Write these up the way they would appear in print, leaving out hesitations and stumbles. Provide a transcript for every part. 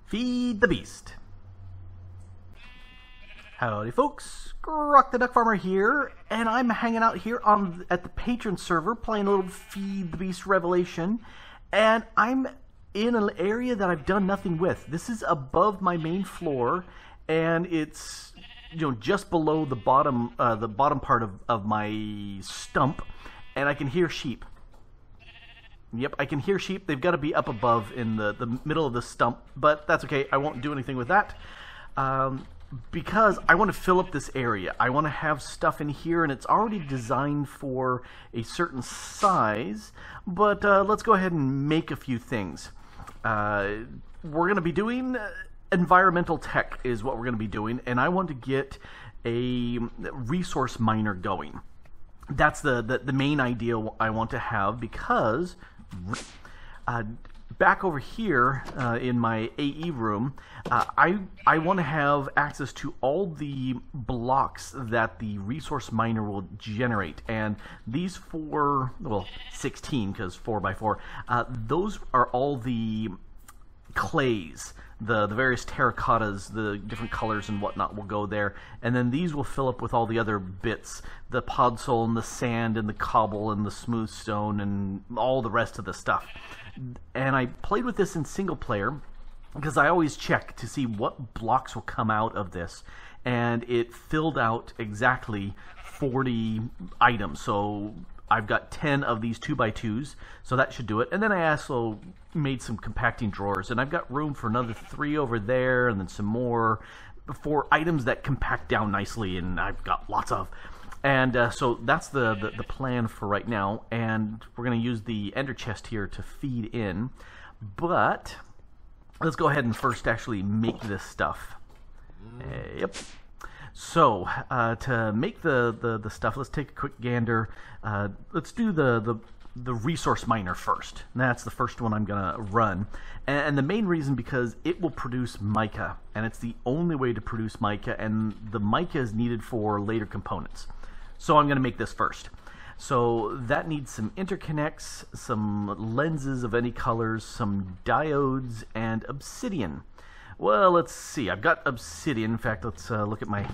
Feed the beast. Howdy folks, Grok the DuckFarmer here, and I'm hanging out here at the patron server playing a little Feed the Beast Revelation, and I'm in an area that I've done nothing with. This is above my main floor, and it's just below the bottom part of my stump, and I can hear sheep. Yep, I can hear sheep. They've got to be up above in the middle of the stump, but that's okay. I won't do anything with that. Because I want to fill up this area. I want to have stuff in here, and it's already designed for a certain size, but let's go ahead and make a few things. We're going to be doing environmental tech is what we're going to be doing, and I want to get a resource miner going. That's the main idea I want to have, because back over here in my AE room, I want to have access to all the blocks that the resource miner will generate. And these 16, because 4x4, those are all the clays. The various terracottas, the different colors and whatnot will go there, and then these will fill up with all the other bits, the podzol and the sand and the cobble and the smooth stone and all the rest of the stuff. And I played with this in single player because I always check to see what blocks will come out of this, and it filled out exactly 40 items. So I've got 10 of these 2x2s, so that should do it. And then I also made some compacting drawers, and I've got room for another 3 over there, and then some more for items that compact down nicely, and I've got lots of. And so that's the plan for right now, and we're going to use the ender chest here to feed in. But let's go ahead and first actually make this stuff. Yep. So, to make the stuff, let's take a quick gander. Let's do the resource miner first. That's the first one I'm going to run. And the main reason, because it will produce mica, and it's the only way to produce mica, and the mica is needed for later components. So I'm going to make this first. So that needs some interconnects, some lenses of any colors, some diodes, and obsidian. Well, let's see. I've got obsidian. In fact, let's look at my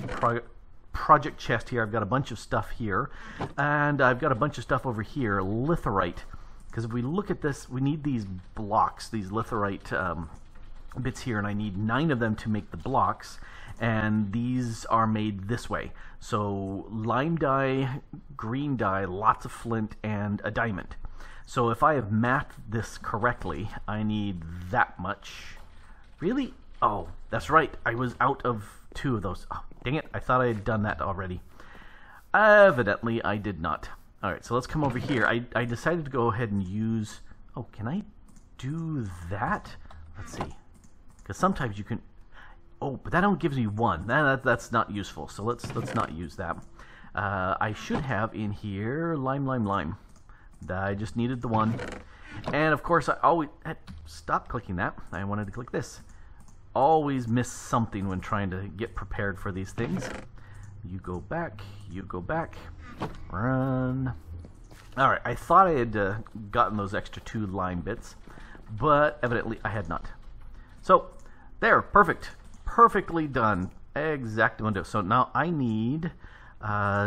project chest here. I've got a bunch of stuff here, and I've got a bunch of stuff over here, litherite. Because if we look at this, we need these blocks, these litherite bits here, and I need 9 of them to make the blocks, and these are made this way. So lime dye, green dye, lots of flint, and a diamond. So if I have mapped this correctly, I need that much. Really? Oh, that's right. I was out of 2 of those. Oh, dang it. I thought I had done that already. Evidently, I did not. All right, so let's come over here. I decided to go ahead and use... Oh, can I do that? Let's see. Because sometimes you can... Oh, but that only gives me 1. That's not useful, so let's not use that. I should have in here lime. I just needed the 1. And, of course, I always... Stop clicking that. I wanted to click this. Always miss something when trying to get prepared for these things. You go back, run. Alright, I thought I had gotten those extra 2 lime bits, but evidently I had not. So, there, perfect. Perfectly done. Exactly. So now I need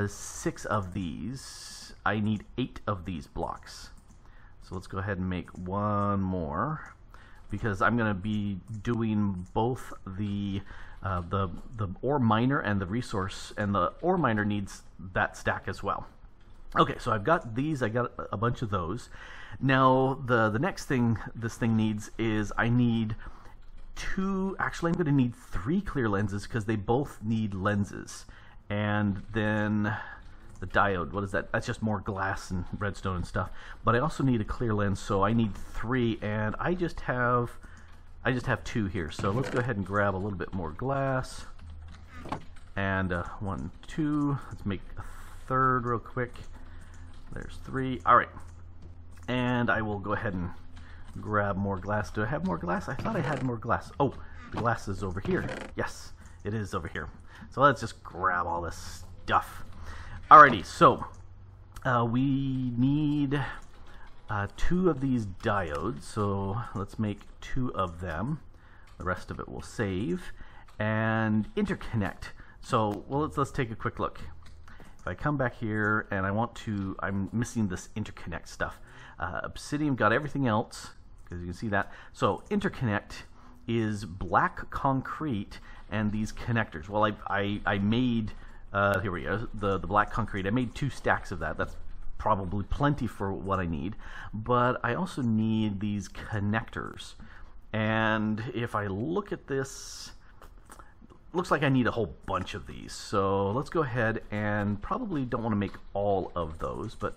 6 of these. I need 8 of these blocks. So let's go ahead and make 1 more, because I'm going to be doing both the ore miner and the resource, and the ore miner needs that stack as well. Okay, so I've got these. I got a bunch of those. Now the next thing this thing needs is I need 2. Actually, I'm going to need 3 clear lenses, because they both need lenses. And then the diode, what is that? That's just more glass and redstone and stuff. But I also need a clear lens, so I need 3, and I just have 2 here. So let's go ahead and grab a little bit more glass. And 1, 2. Let's make a 3rd real quick. There's 3. All right. And I will go ahead and grab more glass. Do I have more glass? I thought I had more glass. Oh, the glass is over here. Yes, it is over here. So let's just grab all this stuff. Alrighty, so we need 2 of these diodes, so let's make 2 of them. The rest of it will save. And interconnect. So, well, let's take a quick look. If I come back here and I want to, I'm missing this interconnect stuff. Obsidian got everything else, because you can see that. So interconnect is black concrete and these connectors. Well, I made, here we go, the black concrete. I made 2 stacks of that. That's probably plenty for what I need. But I also need these connectors. And if I look at this, looks like I need a whole bunch of these. So let's go ahead and probably don't want to make all of those, but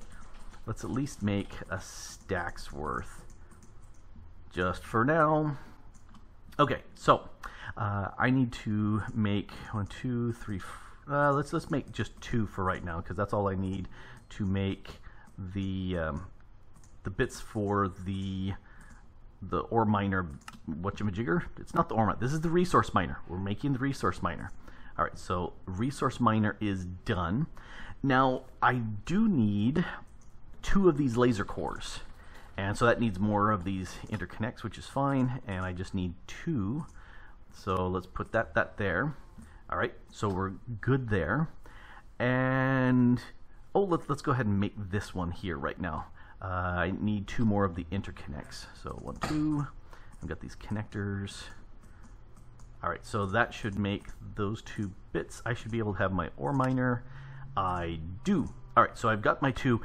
let's at least make a stack's worth just for now. Okay, so I need to make 1, 2, 3. Let's make just 2 for right now, because that's all I need to make the bits for the ore miner. Whatchamajigger? It's not the ore miner. This is the resource miner. We're making the resource miner. All right, so resource miner is done. Now I do need 2 of these laser cores, and so that needs more of these interconnects, which is fine. And I just need 2. So let's put that there. All right, so we're good there. And oh, let's go ahead and make this one here right now. I need 2 more of the interconnects. So 1, 2. I've got these connectors. All right, so that should make those 2 bits. I should be able to have my ore miner. I do. All right, so I've got my 2.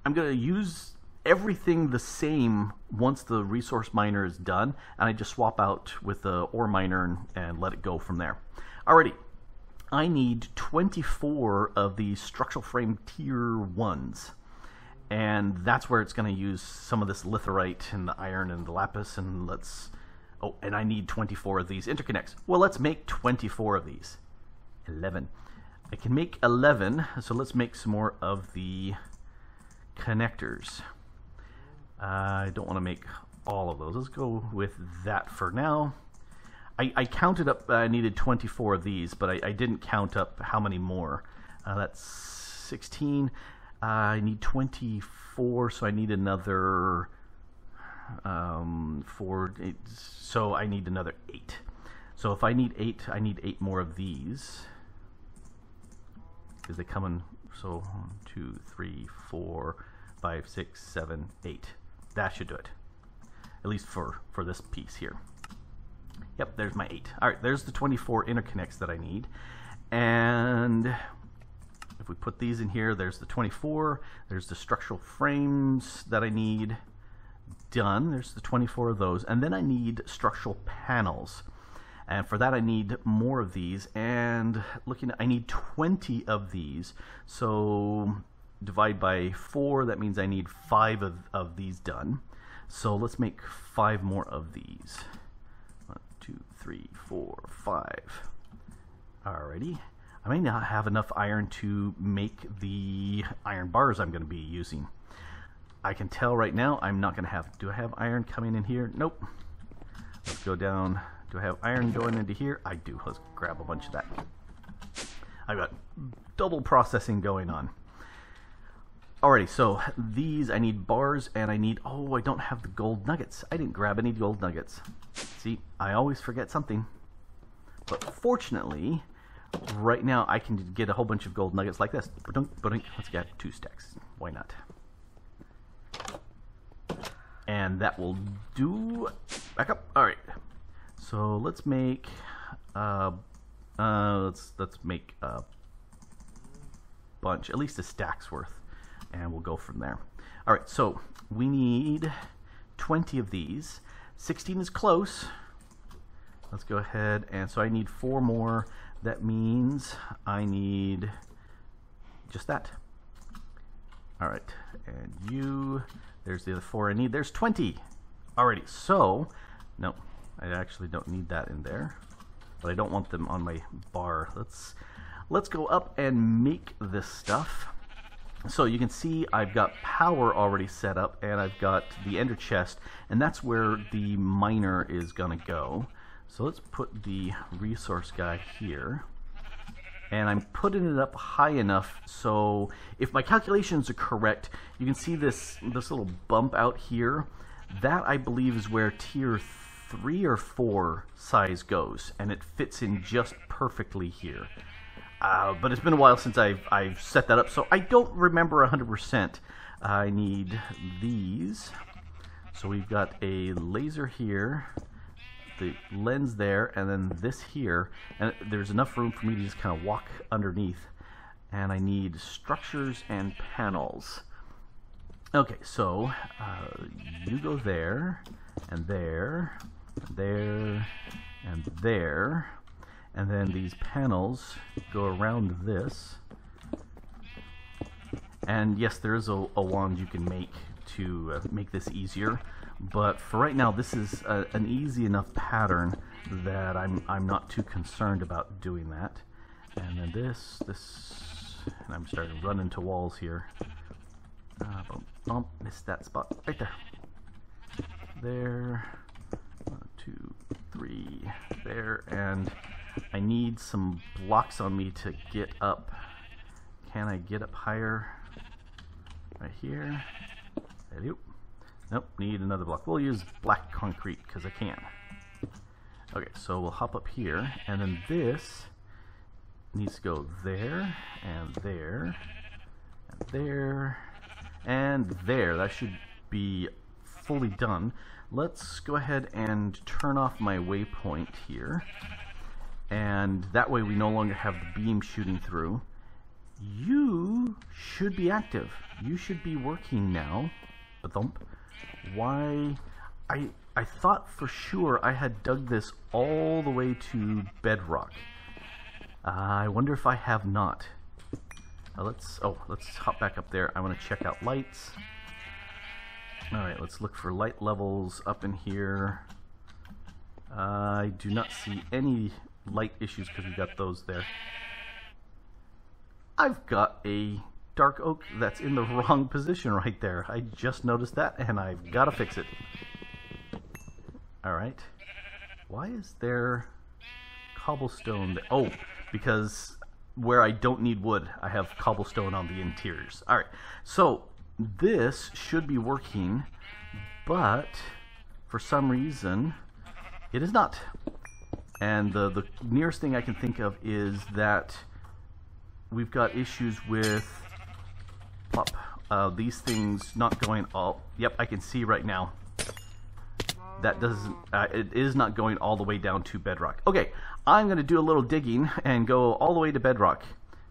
I'm going to use everything the same once the resource miner is done, and I just swap out with the ore miner and let it go from there. Alrighty, I need 24 of these structural frame tier 1s. And that's where it's going to use some of this litherite and the iron and the lapis, and let's... Oh, and I need 24 of these interconnects. Well, let's make 24 of these. 11. I can make 11, so let's make some more of the connectors. I don't want to make all of those. Let's go with that for now. I counted up, I needed 24 of these, but I didn't count up how many more. That's 16. I need 24, so I need another 4, 8, so I need another 8. So if I need 8, I need 8 more of these, because they come in. So 1, 2, 3, 4, 5, 6, 7, 8. That should do it, at least for this piece here. Yep, there's my 8. All right, there's the 24 interconnects that I need. And if we put these in here, there's the 24. There's the structural frames that I need done. There's the 24 of those. And then I need structural panels. And for that, I need more of these. And looking at, I need 20 of these. So divide by 4, that means I need 5 of these done. So let's make 5 more of these. 1, 2, 3, 4, 5. Alrighty. I may not have enough iron to make the iron bars I'm going to be using. I can tell right now I'm not going to have... Do I have iron coming in here? Nope. Let's go down. Do I have iron going into here? I do. Let's grab a bunch of that. I've got double processing going on. Alrighty, so these I need bars, and I need... Oh, I don't have the gold nuggets. I didn't grab any gold nuggets. See, I always forget something. But fortunately, right now I can get a whole bunch of gold nuggets like this. Let's get 2 stacks. Why not? And that will do. Back up. All right. So let's make. Let's make a bunch, at least a stack's worth, and we'll go from there. All right. So we need 20 of these. 16 is close. Let's go ahead, and so I need 4 more. That means I need just that. All right, and you, there's the other 4 I need. There's 20. Alrighty, so, no, I actually don't need that in there, but I don't want them on my bar. Let's go up and make this stuff. So you can see I've got power already set up, and I've got the ender chest, and that's where the miner is gonna go. So let's put the resource guy here. And I'm putting it up high enough so if my calculations are correct, you can see this little bump out here. That, I believe, is where tier 3 or 4 size goes, and it fits in just perfectly here. But it's been a while since I've set that up, so I don't remember 100%. I need these. So we've got a laser here, the lens there, and then this here, and there's enough room for me to just kind of walk underneath. And I need structures and panels. Okay, so you go there, and there, there, and there, and then these panels go around this. And yes, there is a wand you can make to make this easier, but for right now, this is an easy enough pattern that I'm not too concerned about doing that. And then this, and I'm starting to run into walls here. Bump, missed that spot right there. There, 1, 2, 3, there, and I need some blocks on me to get up. Can I get up higher? Right here. Nope, need another block. We'll use black concrete because I can. Okay, so we'll hop up here, and then this needs to go there, and there, and there, and there. That should be fully done. Let's go ahead and turn off my waypoint here, and that way we no longer have the beam shooting through. You should be active. You should be working now. Ba-thump. Why? I thought for sure I had dug this all the way to bedrock. I wonder if I have not. Let's hop back up there. I want to check out lights. Alright, let's look for light levels up in here. I do not see any light issues because we've got those there. I've got a dark oak that's in the wrong position right there. I just noticed that, and I've got to fix it. Alright. Why is there cobblestone there? Oh, because where I don't need wood, I have cobblestone on the interiors. Alright, so this should be working, but for some reason it is not. And the nearest thing I can think of is that we've got issues with these things not going all. Yep, I can see right now that doesn't it is not going all the way down to bedrock. Okay, I'm going to do a little digging and go all the way to bedrock.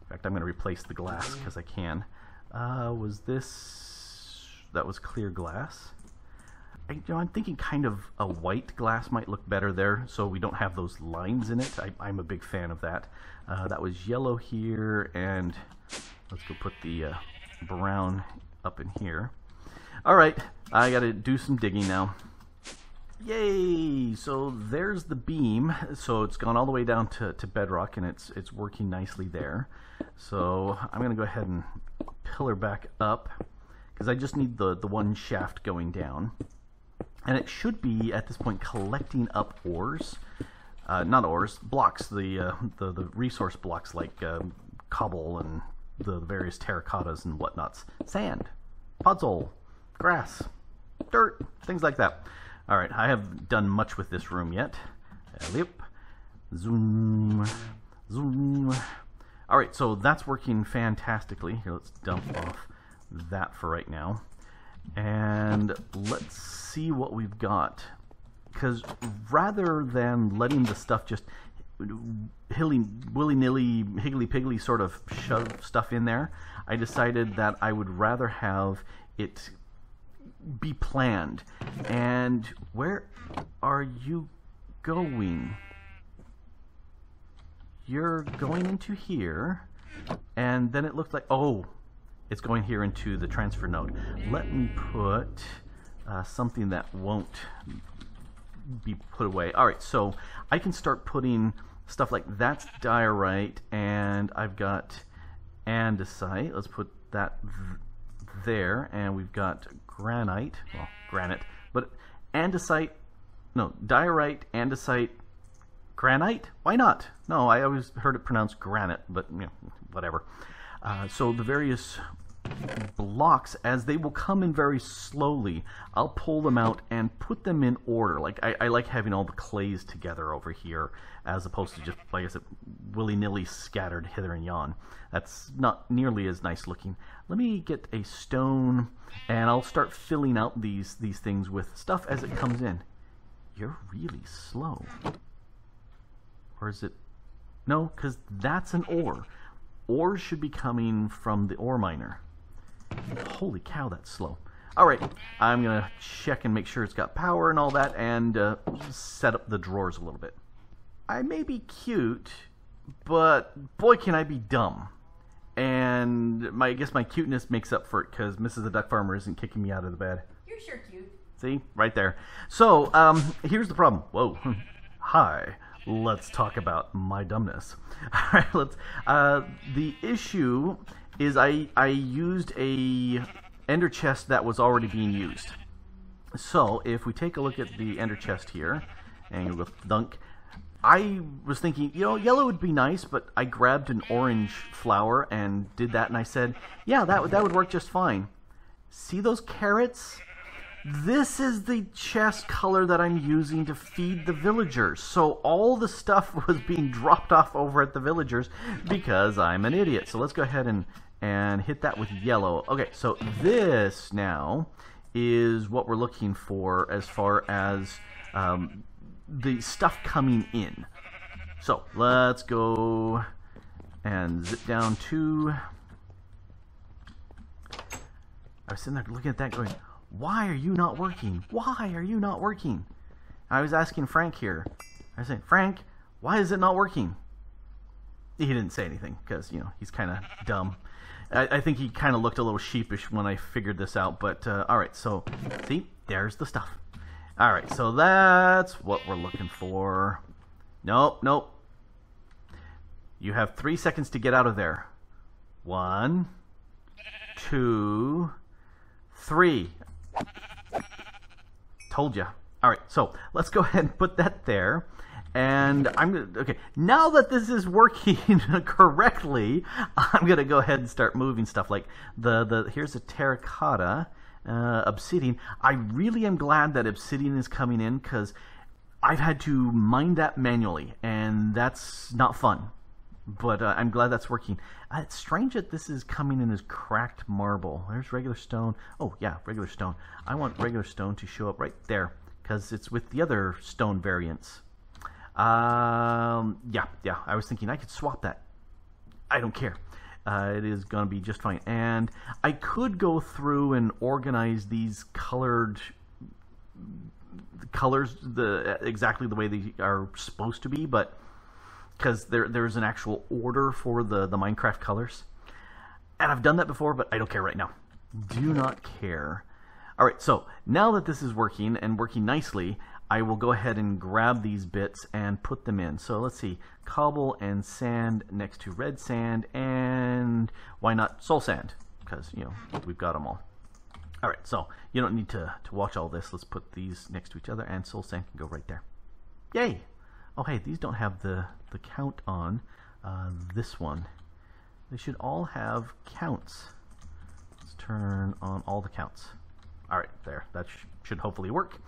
In fact, I'm going to replace the glass because I can. Was this... that was clear glass. I'm thinking kind of a white glass might look better there, so we don't have those lines in it. I'm a big fan of that. That was yellow here, and let's go put the brown up in here. Alright, I gotta do some digging now. Yay! So there's the beam. So it's gone all the way down to bedrock, and it's working nicely there. So I'm gonna go ahead and pillar back up, because I just need the one shaft going down. And it should be, at this point, collecting up ores. Not ores, blocks, the resource blocks like cobble and the various terracottas and whatnots. Sand, puzzle, grass, dirt, things like that. Alright, I haven't done much with this room yet. Yep. Zoom. Zoom. Alright, so that's working fantastically. Here, let's dump off that for right now. And let's see what we've got. Because rather than letting the stuff just willy-nilly, higgly-piggly sort of shove stuff in there, I decided that I would rather have it be planned. And where are you going? You're going into here, and then it looked like, oh, it's going here into the transfer node. Let me put something that won't be put away. Alright, so I can start putting stuff like that's diorite, and I've got andesite. Let's put that there, and we've got granite, well, granite, but andesite, no, diorite, andesite, granite? Why not? No, I always heard it pronounced granite, but you know, whatever. So the various blocks, as they will come in very slowly, I'll pull them out and put them in order. Like I like having all the clays together over here, as opposed to just, like I said, willy-nilly scattered hither and yon. That's not nearly as nice looking. Let me get a stone, and I'll start filling out these things with stuff as it comes in. You're really slow. Or is it? No, because that's an ore. Ores should be coming from the ore miner. Holy cow, that's slow. Alright, I'm going to check and make sure it's got power and all that, and set up the drawers a little bit. I may be cute, but boy can I be dumb. And I guess my cuteness makes up for it, because Mrs. the Duck Farmer isn't kicking me out of the bed. You're sure cute. See? Right there. So, here's the problem. Whoa. Hi. Let's talk about my dumbness. All right, let's. The issue is I used a ender chest that was already being used. So if we take a look at the ender chest here, and go with Dunk, I was thinking, you know, yellow would be nice, but I grabbed an orange flower and did that, and I said, yeah, that would work just fine. See those carrots? This is the chest color that I'm using to feed the villagers. So all the stuff was being dropped off over at the villagers because I'm an idiot. So let's go ahead and hit that with yellow. Okay, so this now is what we're looking for as far as the stuff coming in. So let's go and zip down to... I was sitting there looking at that going, why are you not working? Why are you not working? I was asking Frank here. I was saying, Frank, why is it not working? He didn't say anything because, you know, he's kind of dumb. I think he kind of looked a little sheepish when I figured this out. But, all right, so, see, there's the stuff. All right, so that's what we're looking for. Nope, nope. You have 3 seconds to get out of there. 1, 2, 3. Told you. All right, so let's go ahead and put that there. And I'm gonna, okay, now that this is working correctly, I'm gonna go ahead and start moving stuff. Like here's a terracotta, obsidian. I really am glad that obsidian is coming in, because I've had to mine that manually, and that's not fun. But I'm glad that's working. It's strange that this is coming in as cracked marble. There's regular stone. Oh, yeah, regular stone. I want regular stone to show up right there, because it's with the other stone variants. Yeah, I was thinking I could swap that. I don't care. It is going to be just fine. And I could go through and organize these colors exactly the way they are supposed to be, but because there's an actual order for the Minecraft colors. And I've done that before, but I don't care right now. Do not care. Alright, so now that this is working and working nicely, I will go ahead and grab these bits and put them in. So let's see, cobble and sand next to red sand, and why not soul sand? Because, you know, we've got them all. Alright, so you don't need to watch all this. Let's put these next to each other, and soul sand can go right there. Yay! Oh, hey, these don't have the count on this one. They should all have counts. Let's turn on all the counts. Alright, there. That should hopefully work.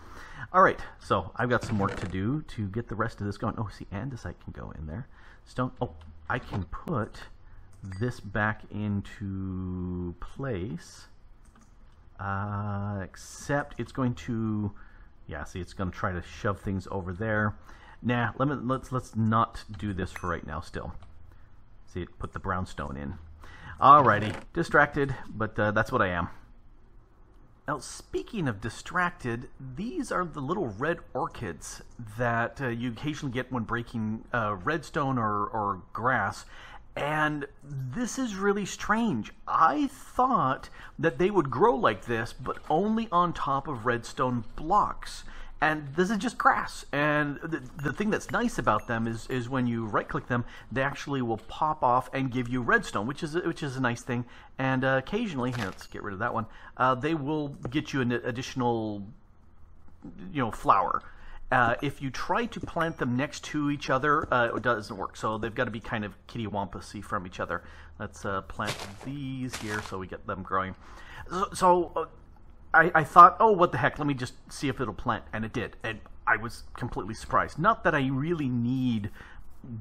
Alright, so I've got some work to do to get the rest of this going. Oh, see, andesite can go in there. Stone. Oh, I can put this back into place. Except it's going to... Yeah, see, it's going to try to shove things over there. Nah, let's not do this for right now still. See, it put the brownstone in. Alrighty, distracted, but that's what I am. Now, speaking of distracted, these are the little red orchids that you occasionally get when breaking redstone or grass. And this is really strange. I thought that they would grow like this, but only on top of redstone blocks. And this is just grass. And the thing that's nice about them is when you right-click them, they actually will pop off and give you redstone, which is a nice thing. And occasionally, here, let's get rid of that one. They will get you an additional, flower. If you try to plant them next to each other, it doesn't work. So they've got to be kind of kitty-wampusy from each other. Let's plant these here so we get them growing. I thought, oh, what the heck, let me just see if it'll plant, and it did. And I was completely surprised. Not that I really need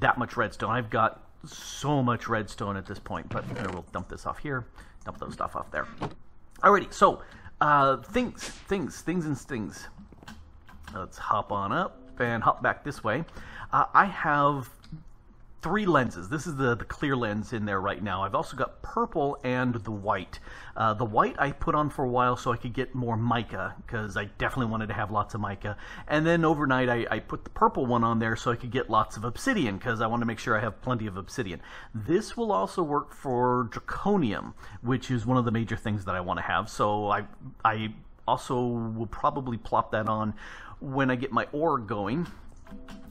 that much redstone. I've got so much redstone at this point, but we'll dump this off here, dump those stuff off there. Alrighty, so things and stings. Let's hop on up and hop back this way. I have 3 lenses. This is the clear lens in there right now. I've also got purple and the white. The white I put on for a while so I could get more mica, because I definitely wanted to have lots of mica. And then overnight I put the purple one on there so I could get lots of obsidian, because I want to make sure I have plenty of obsidian. This will also work for draconium, which is one of the major things that I want to have. So I also will probably plop that on when I get my ore going.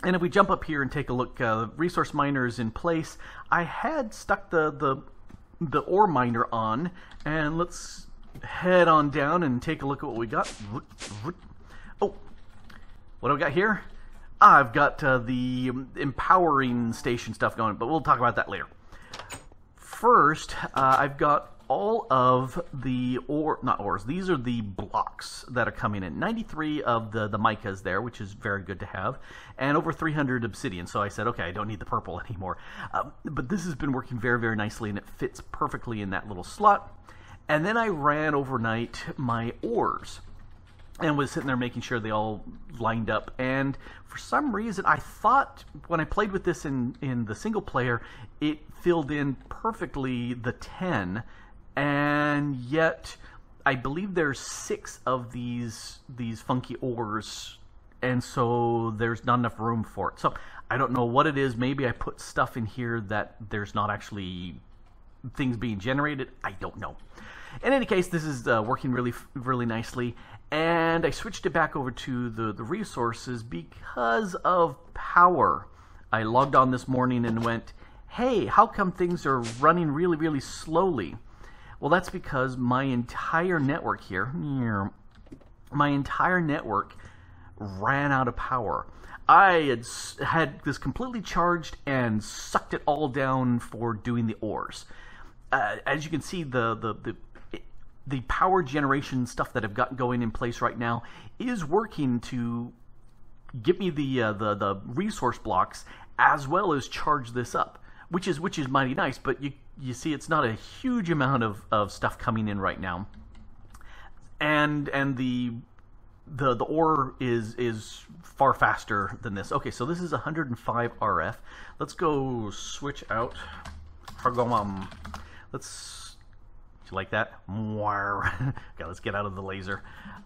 And if we jump up here and take a look, resource miner is in place. I had stuck the ore miner on, and let's head on down and take a look at what we got. Oh, what do we got here? I've got the empowering station stuff going, but we'll talk about that later. First, I've got all of the not ores, these are the blocks that are coming in. 93 of the micas there, which is very good to have, and over 300 obsidian. So I said, okay, I don't need the purple anymore. But this has been working very, very nicely, and it fits perfectly in that little slot. And then I ran overnight my ores and was sitting there making sure they all lined up. And for some reason, I thought when I played with this in the single player, it filled in perfectly the 10. And yet, I believe there's 6 of these funky ores, and so there's not enough room for it. So I don't know what it is. Maybe I put stuff in here that there's not actually things being generated. I don't know. In any case, this is working really, really nicely. And I switched it back over to the resources because of power. I logged on this morning and went, hey, how come things are running really, really slowly? Well, that's because my entire network here, my entire network ran out of power. I had this completely charged and sucked it all down for doing the ores. As you can see, the power generation stuff that I've got going in place right now is working to give me the resource blocks as well as charge this up, which is mighty nice. But you see, it's not a huge amount of stuff coming in right now, and the ore is far faster than this. Okay, so this is 105 RF. Let's go switch out. Let's. Do you like that? Okay, let's get out of the laser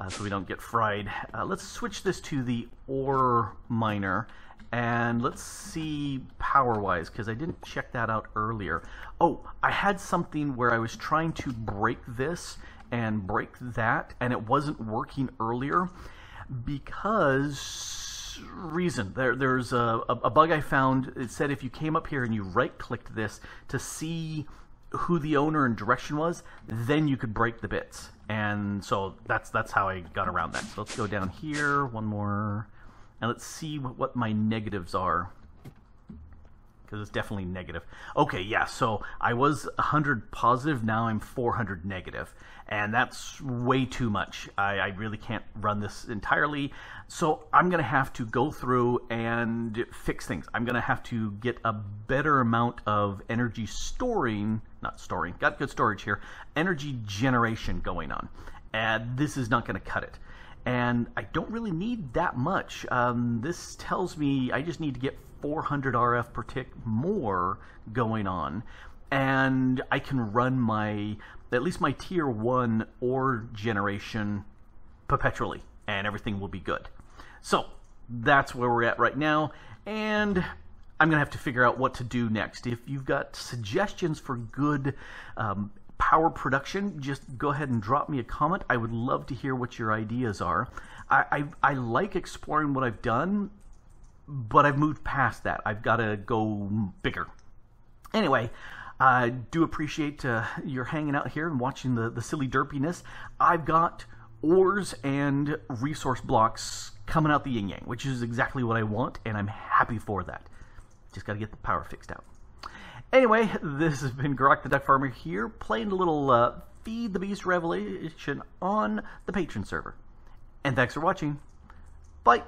so we don't get fried. Let's switch this to the ore miner. And let's see power-wise, because I didn't check that out earlier. Oh, I had something where I was trying to break this and break that, and it wasn't working earlier because there's a bug I found. It said if you came up here and you right-clicked this to see who the owner and direction was, then you could break the bits. And so that's how I got around that. So let's go down here, one more. And let's see what my negatives are, because it's definitely negative. Okay, yeah, so I was 100 positive, now I'm 400 negative, and that's way too much. I really can't run this entirely, so I'm going to have to go through and fix things. I'm going to have to get a better amount of energy got good storage here, energy generation going on, and this is not going to cut it. And I don't really need that much. This tells me I just need to get 400 RF per tick more going on, and I can run at least my tier 1 ore generation perpetually, and everything will be good. So that's where we're at right now, and I'm gonna have to figure out what to do next. If you've got suggestions for good power production, just go ahead and drop me a comment. I would love to hear what your ideas are. I like exploring what I've done, but I've moved past that. I've got to go bigger. Anyway, I do appreciate your hanging out here and watching the silly derpiness. I've got ores and resource blocks coming out the yin-yang, which is exactly what I want, and I'm happy for that. Just got to get the power fixed out. Anyway, this has been Grok the DuckFarmer here, playing a little Feed the Beast Revelation on the Patreon server. And thanks for watching. Bye!